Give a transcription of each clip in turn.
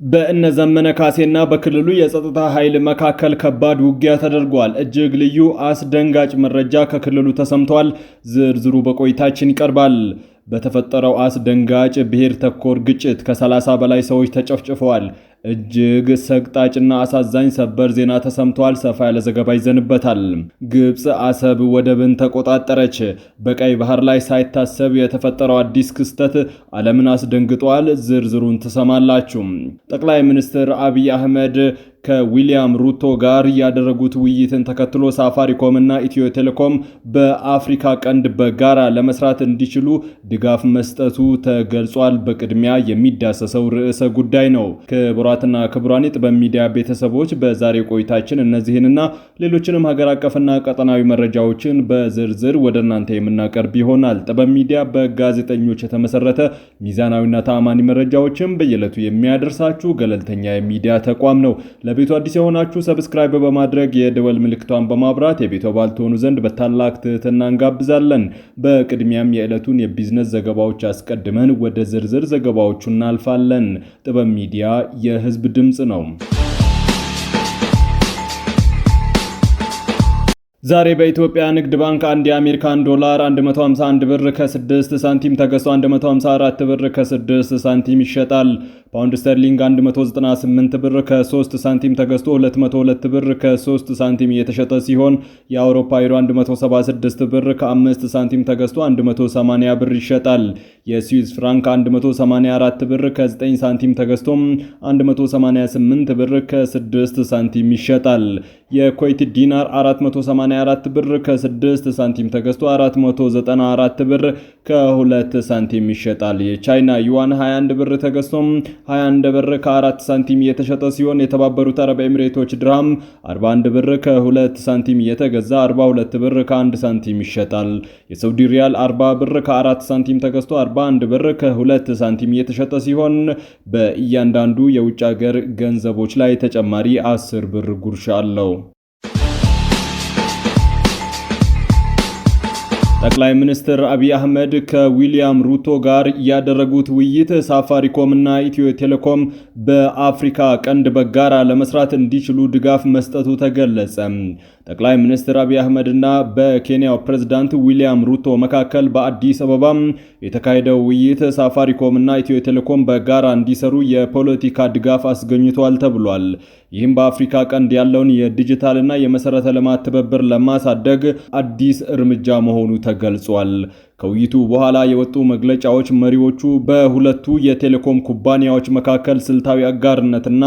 በእነ ዘመነ ካሴና በክልሉ የጸጥታ ኃይል መካከል ከባድ ውጊያ ተደርጓል። እጅግ ልዩ አስደንጋጭ መረጃ ከክልሉ ተሰምቷል። ዝርዝሩ በቆይታችን ይቀርባል። በተፈጠረው አስደንጋጭ ብሔር ተኮር ግጭት ከ30 በላይ ሰዎች ተጨፍጭፈዋል። እጅግ ሰቅጣጭና አሳዛኝ ሰበር ዜና ተሰምቷል። ሰፋ ያለ ዘገባ ይዘንበታል። ግብጽ አሰብ ወደብን ተቆጣጠረች። በቀይ ባህር ላይ ሳይታሰብ የተፈጠረው አዲስ ክስተት ዓለምን አስደንግጧል። ዝርዝሩን ትሰማላችሁ። ጠቅላይ ሚኒስትር አብይ አህመድ ከዊሊያም ሩቶ ጋር ያደረጉት ውይይትን ተከትሎ ሳፋሪኮም እና ኢትዮ ቴሌኮም በአፍሪካ ቀንድ በጋራ ለመስራት እንዲችሉ ድጋፍ መስጠቱ ተገልጿል። በቅድሚያ የሚዳሰሰው ርዕሰ ጉዳይ ነው። ክቡራትና ክቡራን የጥበብ ሚዲያ ቤተሰቦች በዛሬ ቆይታችን እነዚህንና ሌሎችንም ሀገር አቀፍና ቀጠናዊ መረጃዎችን በዝርዝር ወደ እናንተ የምናቀርብ ይሆናል። ጥበብ ሚዲያ በጋዜጠኞች የተመሰረተ ሚዛናዊና ተአማኒ መረጃዎችን በየዕለቱ የሚያደርሳችሁ ገለልተኛ የሚዲያ ተቋም ነው። ለቤቱ አዲስ የሆናችሁ ሰብስክራይብ በማድረግ የደወል ምልክቷን በማብራት የቤቱ አባል ትሆኑ ዘንድ በታላቅ ትህትና እንጋብዛለን። በቅድሚያም የዕለቱን የቢዝነስ ዘገባዎች አስቀድመን ወደ ዝርዝር ዘገባዎቹ እናልፋለን። ጥበብ ሚዲያ የህዝብ ድምጽ ነው። ዛሬ በኢትዮጵያ ንግድ ባንክ አንድ የአሜሪካን ዶላር 151 ብር ከ6 ሳንቲም ተገዝቶ 154 ብር ከ6 ሳንቲም ይሸጣል። ፓውንድ ስተርሊንግ 198 ብር ከ3 ሳንቲም ተገዝቶ 202 ብር ከ3 ሳንቲም እየተሸጠ ሲሆን የአውሮፓ ዩሮ 176 ብር ከ5 ሳንቲም ተገዝቶ 180 ብር ይሸጣል። የስዊስ ፍራንክ 184 ብር ከ9 ሳንቲም ተገዝቶ 188 ብር ከ6 ሳንቲም ይሸጣል። የኩዌት ዲናር 484 ብር ከ6 ሳንቲም ተገዝቶ 494 ብር ከ2 ሳንቲም ይሸጣል። የቻይና ዩዋን 21 ብር ተገዝቶ 21 ብር ከ4 ሳንቲም የተሸጠ ሲሆን የተባበሩት አረብ ኤሚሬቶች ድርሃም 41 ብር ከ2 ሳንቲም የተገዛ 42 ብር ከ1 ሳንቲም ይሸጣል። የሳውዲ ሪያል 40 ብር ከ4 ሳንቲም ተገዝቶ 41 ብር ከ2 ሳንቲም የተሸጠ ሲሆን በእያንዳንዱ የውጭ ሀገር ገንዘቦች ላይ ተጨማሪ 10 ብር ጉርሻ አለው። ጠቅላይ ሚኒስትር አብይ አህመድ ከዊሊያም ሩቶ ጋር ያደረጉት ውይይት ሳፋሪኮም እና ኢትዮ ቴሌኮም በአፍሪካ ቀንድ በጋራ ለመስራት እንዲችሉ ድጋፍ መስጠቱ ተገለጸ። ጠቅላይ ሚኒስትር አብይ አህመድ እና በኬንያው ፕሬዝዳንት ዊሊያም ሩቶ መካከል በአዲስ አበባ የተካሄደው ውይይት ሳፋሪኮም እና ኢትዮ ቴሌኮም በጋራ እንዲሰሩ የፖለቲካ ድጋፍ አስገኝቷል ተብሏል። ይህም በአፍሪካ ቀንድ ያለውን የዲጂታልና የመሰረተ ልማት ትብብር ለማሳደግ አዲስ እርምጃ መሆኑ ተገልጿል። ከውይይቱ በኋላ የወጡ መግለጫዎች መሪዎቹ በሁለቱ የቴሌኮም ኩባንያዎች መካከል ስልታዊ አጋርነትና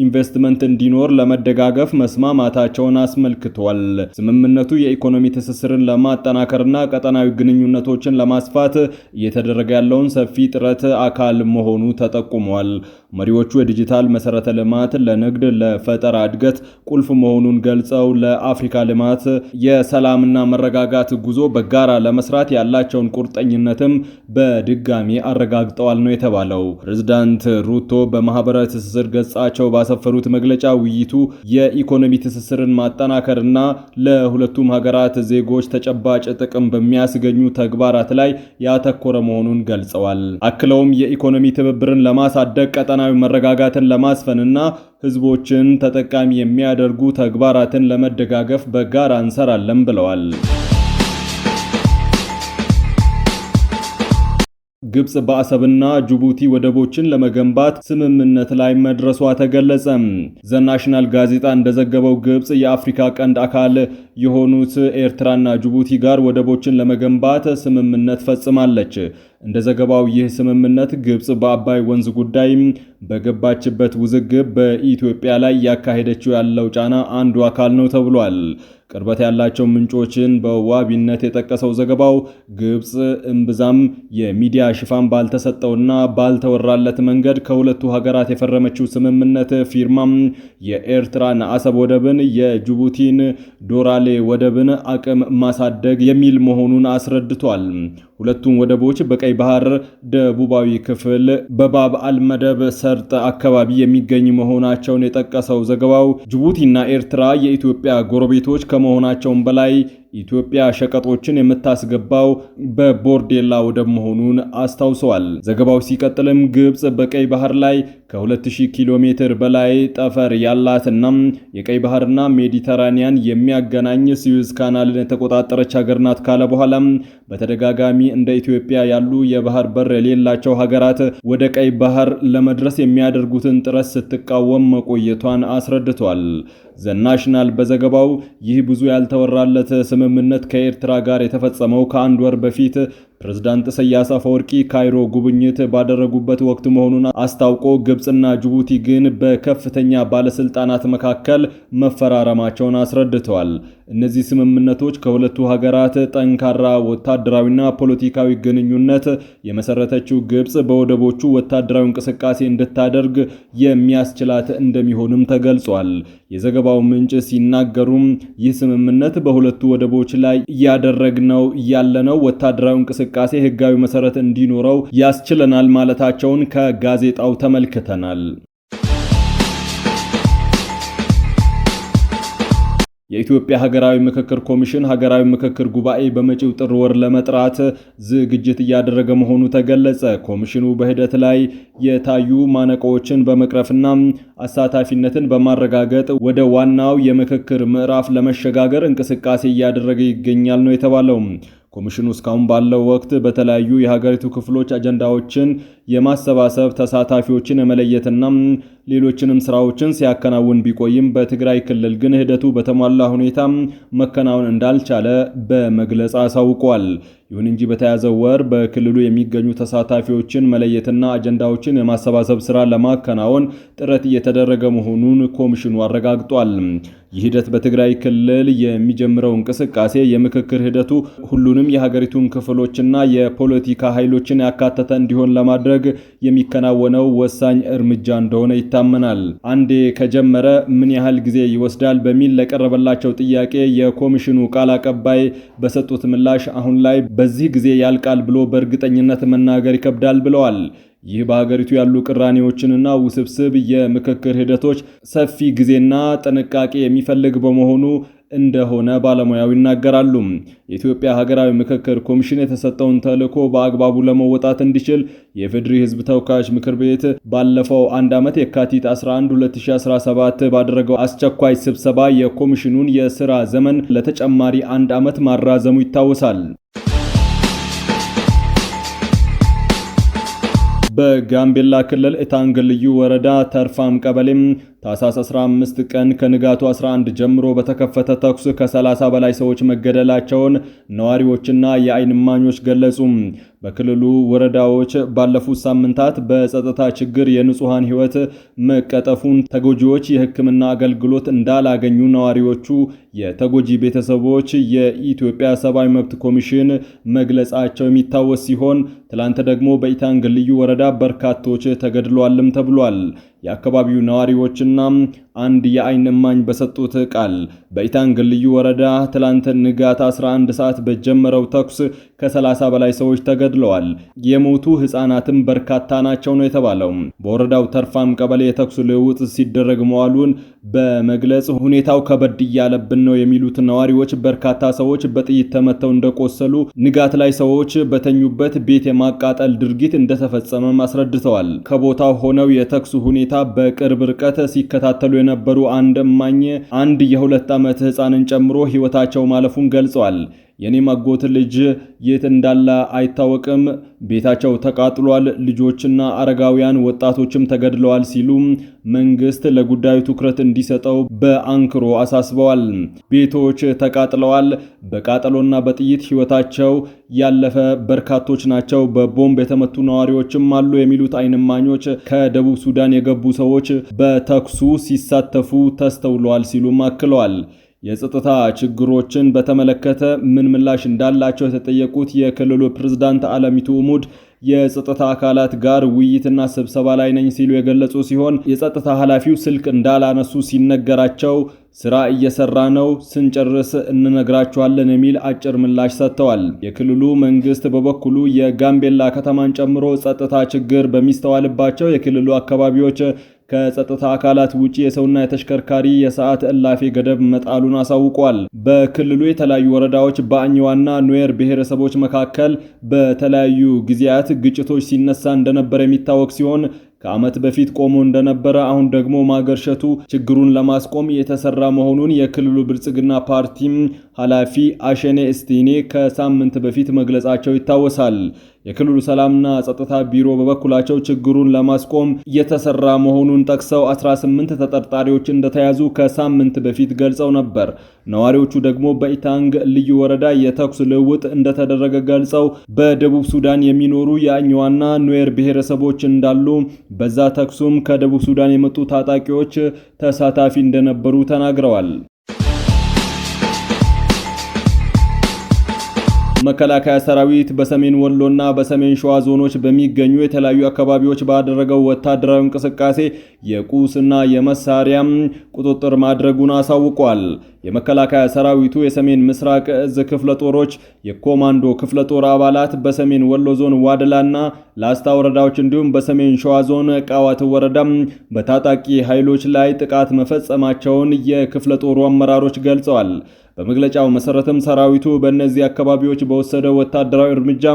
ኢንቨስትመንት እንዲኖር ለመደጋገፍ መስማማታቸውን አስመልክቷል። ስምምነቱ የኢኮኖሚ ትስስርን ለማጠናከርና ቀጠናዊ ግንኙነቶችን ለማስፋት እየተደረገ ያለውን ሰፊ ጥረት አካል መሆኑ ተጠቁሟል። መሪዎቹ የዲጂታል መሰረተ ልማት ለንግድ፣ ለፈጠራ እድገት ቁልፍ መሆኑን ገልጸው ለአፍሪካ ልማት የሰላምና መረጋጋት ጉዞ በጋራ ለመስራት ያላቸውን ቁርጠኝነትም በድጋሚ አረጋግጠዋል ነው የተባለው። ፕሬዝዳንት ሩቶ በማህበራዊ ትስስር ገጻቸው ባሰፈሩት መግለጫ ውይይቱ የኢኮኖሚ ትስስርን ማጠናከርና ለሁለቱም ሀገራት ዜጎች ተጨባጭ ጥቅም በሚያስገኙ ተግባራት ላይ ያተኮረ መሆኑን ገልጸዋል። አክለውም የኢኮኖሚ ትብብርን ለማሳደግ ቀጠናዊ መረጋጋትን ለማስፈንና ህዝቦችን ተጠቃሚ የሚያደርጉ ተግባራትን ለመደጋገፍ በጋራ እንሰራለን ብለዋል። ግብጽ በአሰብና ጅቡቲ ወደቦችን ለመገንባት ስምምነት ላይ መድረሷ ተገለጸ። ዘናሽናል ጋዜጣ እንደዘገበው ግብጽ የአፍሪካ ቀንድ አካል የሆኑት ኤርትራና ጅቡቲ ጋር ወደቦችን ለመገንባት ስምምነት ፈጽማለች። እንደ ዘገባው ይህ ስምምነት ግብጽ በአባይ ወንዝ ጉዳይ በገባችበት ውዝግብ በኢትዮጵያ ላይ ያካሄደችው ያለው ጫና አንዱ አካል ነው ተብሏል። ቅርበት ያላቸው ምንጮችን በዋቢነት የጠቀሰው ዘገባው ግብጽ እምብዛም የሚዲያ ሽፋን ባልተሰጠውና ባልተወራለት መንገድ ከሁለቱ ሀገራት የፈረመችው ስምምነት ፊርማም የኤርትራን አሰብ ወደብን፣ የጅቡቲን ዶራሌ ወደብን አቅም ማሳደግ የሚል መሆኑን አስረድቷል። ሁለቱም ወደቦች በቀይ ባህር ደቡባዊ ክፍል በባብ አልመደብ ሰርጥ አካባቢ የሚገኙ መሆናቸውን የጠቀሰው ዘገባው ጅቡቲና ኤርትራ የኢትዮጵያ ጎረቤቶች ከመሆናቸውም በላይ ኢትዮጵያ ሸቀጦችን የምታስገባው በቦርዴላ ወደብ መሆኑን አስታውሰዋል። ዘገባው ሲቀጥልም ግብጽ በቀይ ባህር ላይ ከ2000 ኪሎ ሜትር በላይ ጠፈር ያላትና የቀይ ባህርና ሜዲተራኒያን የሚያገናኝ ስዊዝ ካናልን የተቆጣጠረች ሀገር ናት ካለ በኋላ በተደጋጋሚ እንደ ኢትዮጵያ ያሉ የባህር በር የሌላቸው ሀገራት ወደ ቀይ ባህር ለመድረስ የሚያደርጉትን ጥረት ስትቃወም መቆየቷን አስረድቷል። ዘናሽናል በዘገባው ይህ ብዙ ያልተወራለት ስምምነት ከኤርትራ ጋር የተፈጸመው ከአንድ ወር በፊት ፕሬዝዳንት ኢሳያስ አፈወርቂ ካይሮ ጉብኝት ባደረጉበት ወቅት መሆኑን አስታውቆ ግብጽና ጅቡቲ ግን በከፍተኛ ባለስልጣናት መካከል መፈራረማቸውን አስረድተዋል። እነዚህ ስምምነቶች ከሁለቱ ሀገራት ጠንካራ ወታደራዊና ፖለቲካዊ ግንኙነት የመሰረተችው ግብጽ በወደቦቹ ወታደራዊ እንቅስቃሴ እንድታደርግ የሚያስችላት እንደሚሆንም ተገልጿል። የዘገባው ምንጭ ሲናገሩም ይህ ስምምነት በሁለቱ ወደቦች ላይ እያደረግነው ያለነው ወታደራዊ እንቅስቃሴ ህጋዊ መሰረት እንዲኖረው ያስችለናል ማለታቸውን ከጋዜጣው ተመልክተናል። የኢትዮጵያ ሀገራዊ ምክክር ኮሚሽን ሀገራዊ ምክክር ጉባኤ በመጪው ጥር ወር ለመጥራት ዝግጅት እያደረገ መሆኑ ተገለጸ። ኮሚሽኑ በሂደት ላይ የታዩ ማነቆዎችን በመቅረፍና አሳታፊነትን በማረጋገጥ ወደ ዋናው የምክክር ምዕራፍ ለመሸጋገር እንቅስቃሴ እያደረገ ይገኛል ነው የተባለው። ኮሚሽኑ እስካሁን ባለው ወቅት በተለያዩ የሀገሪቱ ክፍሎች አጀንዳዎችን የማሰባሰብ ተሳታፊዎችን የመለየትና ሌሎችንም ስራዎችን ሲያከናውን ቢቆይም በትግራይ ክልል ግን ሂደቱ በተሟላ ሁኔታ መከናወን እንዳልቻለ በመግለጽ አሳውቋል። ይሁን እንጂ በተያዘው ወር በክልሉ የሚገኙ ተሳታፊዎችን መለየትና አጀንዳዎችን የማሰባሰብ ስራ ለማከናወን ጥረት እየተደረገ መሆኑን ኮሚሽኑ አረጋግጧል። ይህ ሂደት በትግራይ ክልል የሚጀምረው እንቅስቃሴ የምክክር ሂደቱ ሁሉንም የሀገሪቱን ክፍሎችና የፖለቲካ ኃይሎችን ያካተተ እንዲሆን ለማድረግ የሚከናወነው ወሳኝ እርምጃ እንደሆነ ይታመናል። አንዴ ከጀመረ ምን ያህል ጊዜ ይወስዳል በሚል ለቀረበላቸው ጥያቄ የኮሚሽኑ ቃል አቀባይ በሰጡት ምላሽ አሁን ላይ በዚህ ጊዜ ያልቃል ብሎ በእርግጠኝነት መናገር ይከብዳል ብለዋል። ይህ በሀገሪቱ ያሉ ቅራኔዎችንና ውስብስብ የምክክር ሂደቶች ሰፊ ጊዜና ጥንቃቄ የሚፈልግ በመሆኑ እንደሆነ ባለሙያው ይናገራሉ። የኢትዮጵያ ሀገራዊ ምክክር ኮሚሽን የተሰጠውን ተልዕኮ በአግባቡ ለመወጣት እንዲችል የፌዴሪ ሕዝብ ተወካዮች ምክር ቤት ባለፈው አንድ ዓመት የካቲት 11 2017 ባደረገው አስቸኳይ ስብሰባ የኮሚሽኑን የሥራ ዘመን ለተጨማሪ አንድ ዓመት ማራዘሙ ይታወሳል። በጋምቤላ ክልል ኢታንግ ልዩ ወረዳ ተርፋም ቀበሌም ታኅሳስ 15 ቀን ከንጋቱ 11 ጀምሮ በተከፈተ ተኩስ ከ30 በላይ ሰዎች መገደላቸውን ነዋሪዎችና የዓይን እማኞች ገለጹ። በክልሉ ወረዳዎች ባለፉት ሳምንታት በጸጥታ ችግር የንጹሃን ሕይወት መቀጠፉን፣ ተጎጂዎች የሕክምና አገልግሎት እንዳላገኙ ነዋሪዎቹ የተጎጂ ቤተሰቦች የኢትዮጵያ ሰብአዊ መብት ኮሚሽን መግለጻቸው የሚታወስ ሲሆን ትላንት ደግሞ በኢታንግ ልዩ ወረዳ በርካቶች ተገድለዋልም ተብሏል። የአካባቢው ነዋሪዎችና አንድ የዓይን እማኝ በሰጡት ቃል በኢታንግ ልዩ ወረዳ ትላንት ንጋት 11 ሰዓት በጀመረው ተኩስ ከ30 በላይ ሰዎች ተገድለዋል። የሞቱ ህፃናትም በርካታ ናቸው ነው የተባለው። በወረዳው ተርፋም ቀበሌ የተኩስ ልውውጥ ሲደረግ መዋሉን በመግለጽ ሁኔታው ከበድ እያለብን ነው የሚሉት ነዋሪዎች በርካታ ሰዎች በጥይት ተመተው እንደቆሰሉ፣ ንጋት ላይ ሰዎች በተኙበት ቤት የማቃጠል ድርጊት እንደተፈጸመም አስረድተዋል። ከቦታው ሆነው የተኩስ ሁኔታ በቅርብ ርቀት ሲከታተሉ የነበሩ አንድ እማኝ አንድ የ2 ዓመት ህፃንን ጨምሮ ህይወታቸው ማለፉን ገልጸዋል። የኔም አጎት ልጅ የት እንዳለ አይታወቅም፣ ቤታቸው ተቃጥሏል፣ ልጆችና አረጋውያን ወጣቶችም ተገድለዋል ሲሉ መንግስት ለጉዳዩ ትኩረት እንዲሰጠው በአንክሮ አሳስበዋል። ቤቶች ተቃጥለዋል፣ በቃጠሎና በጥይት ህይወታቸው ያለፈ በርካቶች ናቸው፣ በቦምብ የተመቱ ነዋሪዎችም አሉ የሚሉት ዓይን እማኞች ከደቡብ ሱዳን የገቡ ሰዎች በተኩሱ ሲሳተፉ ተስተውለዋል ሲሉም አክለዋል። የጸጥታ ችግሮችን በተመለከተ ምን ምላሽ እንዳላቸው የተጠየቁት የክልሉ ፕሬዝዳንት አለሚቱ ኡሙድ የጸጥታ አካላት ጋር ውይይትና ስብሰባ ላይ ነኝ ሲሉ የገለጹ ሲሆን የጸጥታ ኃላፊው ስልክ እንዳላነሱ ሲነገራቸው ስራ እየሰራ ነው፣ ስንጨርስ እንነግራቸዋለን የሚል አጭር ምላሽ ሰጥተዋል። የክልሉ መንግስት በበኩሉ የጋምቤላ ከተማን ጨምሮ ጸጥታ ችግር በሚስተዋልባቸው የክልሉ አካባቢዎች ከጸጥታ አካላት ውጪ የሰውና የተሽከርካሪ የሰዓት እላፊ ገደብ መጣሉን አሳውቋል። በክልሉ የተለያዩ ወረዳዎች በአኝዋና ኑዌር ብሔረሰቦች መካከል በተለያዩ ጊዜያት ግጭቶች ሲነሳ እንደነበረ የሚታወቅ ሲሆን ከዓመት በፊት ቆሞ እንደነበረ አሁን ደግሞ ማገርሸቱ ችግሩን ለማስቆም የተሰራ መሆኑን የክልሉ ብልጽግና ፓርቲም ኃላፊ አሸኔ እስቲኔ ከሳምንት በፊት መግለጻቸው ይታወሳል። የክልሉ ሰላምና ጸጥታ ቢሮ በበኩላቸው ችግሩን ለማስቆም የተሰራ መሆኑን ጠቅሰው 18 ተጠርጣሪዎች እንደተያዙ ከሳምንት በፊት ገልጸው ነበር። ነዋሪዎቹ ደግሞ በኢታንግ ልዩ ወረዳ የተኩስ ልውውጥ እንደተደረገ ገልጸው በደቡብ ሱዳን የሚኖሩ የአኝዋና ኑዌር ብሔረሰቦች እንዳሉ በዛ ተኩሱም ከደቡብ ሱዳን የመጡ ታጣቂዎች ተሳታፊ እንደነበሩ ተናግረዋል። መከላከያ ሰራዊት በሰሜን ወሎና በሰሜን ሸዋ ዞኖች በሚገኙ የተለያዩ አካባቢዎች ባደረገው ወታደራዊ እንቅስቃሴ የቁስና የመሳሪያ ቁጥጥር ማድረጉን አሳውቋል። የመከላከያ ሰራዊቱ የሰሜን ምስራቅ እዝ ክፍለ ጦሮች የኮማንዶ ክፍለ ጦር አባላት በሰሜን ወሎ ዞን ዋድላና ላስታ ወረዳዎች እንዲሁም በሰሜን ሸዋ ዞን ቃዋት ወረዳ በታጣቂ ኃይሎች ላይ ጥቃት መፈጸማቸውን የክፍለ ጦሩ አመራሮች ገልጸዋል። በመግለጫው መሰረትም ሰራዊቱ በእነዚህ አካባቢዎች በወሰደው ወታደራዊ እርምጃ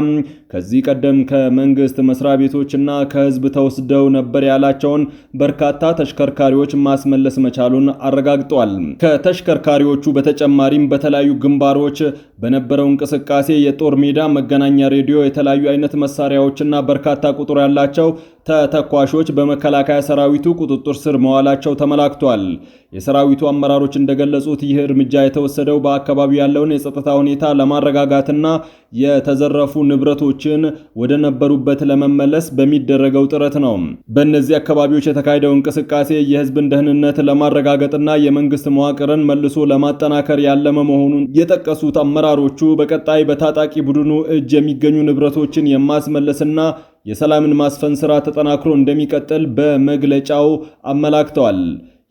ከዚህ ቀደም ከመንግስት መስሪያ ቤቶችና ከህዝብ ተወስደው ነበር ያላቸውን በርካታ ተሽከርካሪዎች ማስመለስ መቻሉን አረጋግጧል። ከተሽከርካሪዎቹ በተጨማሪም በተለያዩ ግንባሮች በነበረው እንቅስቃሴ የጦር ሜዳ፣ መገናኛ ሬዲዮ፣ የተለያዩ አይነት መሳሪያዎችና በርካታ ቁጥር ያላቸው ተተኳሾች በመከላከያ ሰራዊቱ ቁጥጥር ስር መዋላቸው ተመላክቷል። የሰራዊቱ አመራሮች እንደገለጹት ይህ እርምጃ የተወሰደው በአካባቢው ያለውን የጸጥታ ሁኔታ ለማረጋጋትና የተዘረፉ ንብረቶችን ወደ ነበሩበት ለመመለስ በሚደረገው ጥረት ነው። በእነዚህ አካባቢዎች የተካሄደው እንቅስቃሴ የህዝብን ደህንነት ለማረጋገጥና የመንግስት መዋቅርን መልሶ ለማጠናከር ያለመ መሆኑን የጠቀሱት አመራሮቹ በቀጣይ በታጣቂ ቡድኑ እጅ የሚገኙ ንብረቶችን የማስመለስና የሰላምን ማስፈን ስራ ተጠናክሮ እንደሚቀጥል በመግለጫው አመላክተዋል።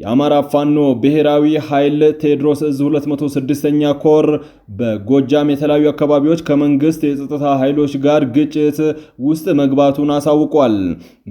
የአማራ ፋኖ ብሔራዊ ኃይል ቴዎድሮስ እዝ 206ኛ ኮር በጎጃም የተለያዩ አካባቢዎች ከመንግስት የጸጥታ ኃይሎች ጋር ግጭት ውስጥ መግባቱን አሳውቋል።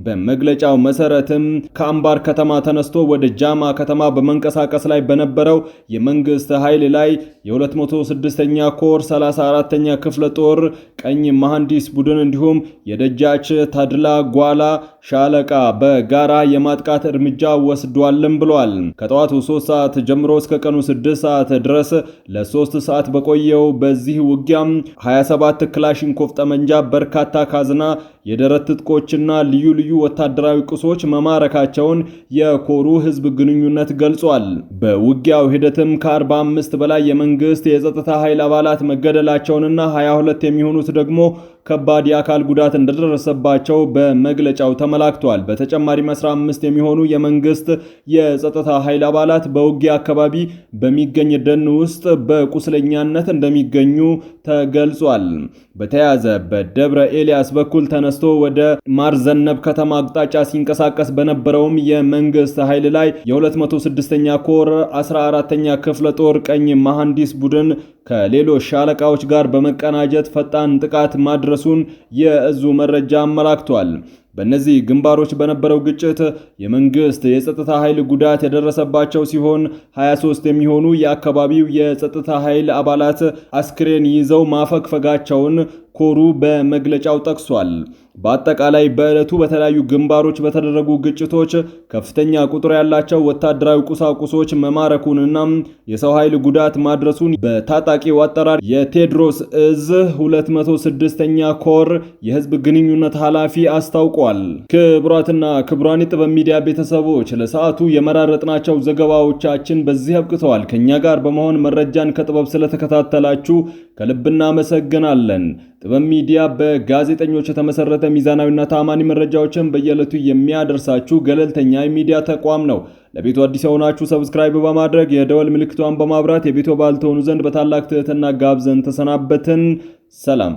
በመግለጫው መሰረትም ከአምባር ከተማ ተነስቶ ወደ ጃማ ከተማ በመንቀሳቀስ ላይ በነበረው የመንግስት ኃይል ላይ የ206ኛ ኮር 34ኛ ክፍለ ጦር ቀኝ መሐንዲስ ቡድን እንዲሁም የደጃች ታድላ ጓላ ሻለቃ በጋራ የማጥቃት እርምጃ ወስዷልም ብሏል። ከጠዋቱ 3 ሰዓት ጀምሮ እስከ ቀኑ 6 ሰዓት ድረስ ለ3 ሰዓት በቆየው በዚህ ውጊያም 27 ክላሽንኮቭ ጠመንጃ፣ በርካታ ካዝና፣ የደረት ትጥቆችና ልዩ ልዩ ወታደራዊ ቁሶች መማረካቸውን የኮሩ ህዝብ ግንኙነት ገልጿል። በውጊያው ሂደትም ከ45 በላይ የመንግስት የጸጥታ ኃይል አባላት መገደላቸውንና 22 የሚሆኑት ደግሞ ከባድ የአካል ጉዳት እንደደረሰባቸው በመግለጫው ተመላክቷል። በተጨማሪም 15 የሚሆኑ የመንግስት የጸጥታ ኃይል አባላት በውጊያ አካባቢ በሚገኝ ደን ውስጥ በቁስለኛነት እንደሚገኙ ተገልጿል። በተያያዘ በደብረ ኤልያስ በኩል ተነስቶ ወደ ማርዘነብ ከተማ አቅጣጫ ሲንቀሳቀስ በነበረውም የመንግስት ኃይል ላይ የ206ኛ ኮር 14ኛ ክፍለ ጦር ቀኝ መሐንዲስ ቡድን ከሌሎች ሻለቃዎች ጋር በመቀናጀት ፈጣን ጥቃት ማድረሱን የእዙ መረጃ አመላክቷል። በእነዚህ ግንባሮች በነበረው ግጭት የመንግስት የጸጥታ ኃይል ጉዳት የደረሰባቸው ሲሆን 23 የሚሆኑ የአካባቢው የጸጥታ ኃይል አባላት አስክሬን ይዘው ማፈግፈጋቸውን ኮሩ በመግለጫው ጠቅሷል። በአጠቃላይ በዕለቱ በተለያዩ ግንባሮች በተደረጉ ግጭቶች ከፍተኛ ቁጥር ያላቸው ወታደራዊ ቁሳቁሶች መማረኩንና የሰው ኃይል ጉዳት ማድረሱን በታጣቂው አጠራር የቴዎድሮስ እዝ 206ኛ ኮር የህዝብ ግንኙነት ኃላፊ አስታውቋል። ክቡራትና ክቡራን የጥበብ ሚዲያ ቤተሰቦች ለሰዓቱ የመራረጥናቸው ዘገባዎቻችን በዚህ አብቅተዋል። ከኛ ጋር በመሆን መረጃን ከጥበብ ስለተከታተላችሁ ከልብ እናመሰግናለን። ጥበብ ሚዲያ በጋዜጠኞች የተመሰረተ ሚዛናዊና ታማኒ መረጃዎችን በየዕለቱ የሚያደርሳችሁ ገለልተኛ የሚዲያ ተቋም ነው። ለቤቱ አዲስ የሆናችሁ ሰብስክራይብ በማድረግ የደወል ምልክቷን በማብራት የቤቱ አባል ትሆኑ ዘንድ በታላቅ ትህትና ጋብዘን ተሰናበትን። ሰላም።